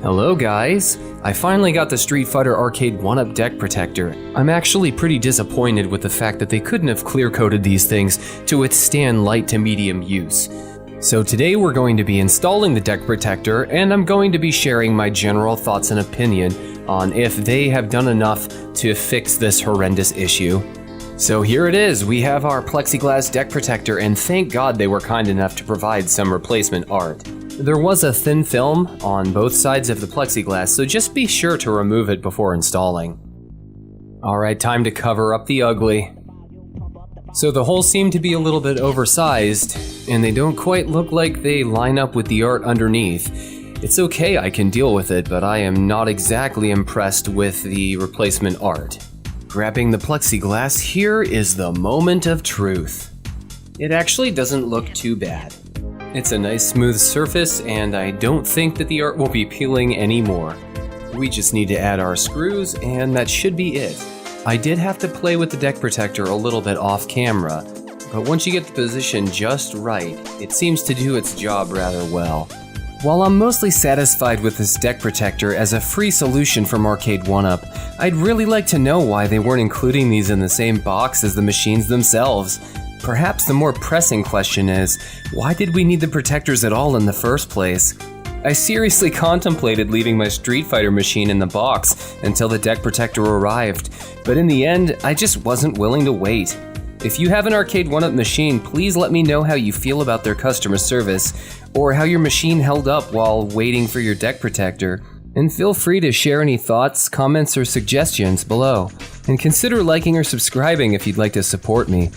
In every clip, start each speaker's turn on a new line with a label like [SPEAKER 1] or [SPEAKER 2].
[SPEAKER 1] Hello guys! I finally got the Street Fighter Arcade1up deck protector. I'm actually pretty disappointed with the fact that they couldn't have clear-coated these things to withstand light to medium use. So today we're going to be installing the deck protector, and I'm going to be sharing my general thoughts and opinion on if they have done enough to fix this horrendous issue. So here it is, we have our plexiglass deck protector, and thank God they were kind enough to provide some replacement art. There was a thin film on both sides of the plexiglass, so just be sure to remove it before installing. Alright, time to cover up the ugly. So the holes seem to be a little bit oversized, and they don't quite look like they line up with the art underneath. It's okay, I can deal with it, but I am not exactly impressed with the replacement art. Grabbing the plexiglass, here is the moment of truth. It actually doesn't look too bad. It's a nice smooth surface, and I don't think that the art will be peeling anymore. We just need to add our screws, and that should be it. I did have to play with the deck protector a little bit off camera, but once you get the position just right, it seems to do its job rather well. While I'm mostly satisfied with this deck protector as a free solution from Arcade1up, I'd really like to know why they weren't including these in the same box as the machines themselves. Perhaps the more pressing question is, why did we need the protectors at all in the first place? I seriously contemplated leaving my Street Fighter machine in the box until the deck protector arrived, but in the end, I just wasn't willing to wait. If you have an Arcade1up machine, please let me know how you feel about their customer service, or how your machine held up while waiting for your deck protector. And feel free to share any thoughts, comments, or suggestions below. And consider liking or subscribing if you'd like to support me.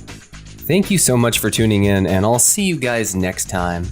[SPEAKER 1] Thank you so much for tuning in, and I'll see you guys next time.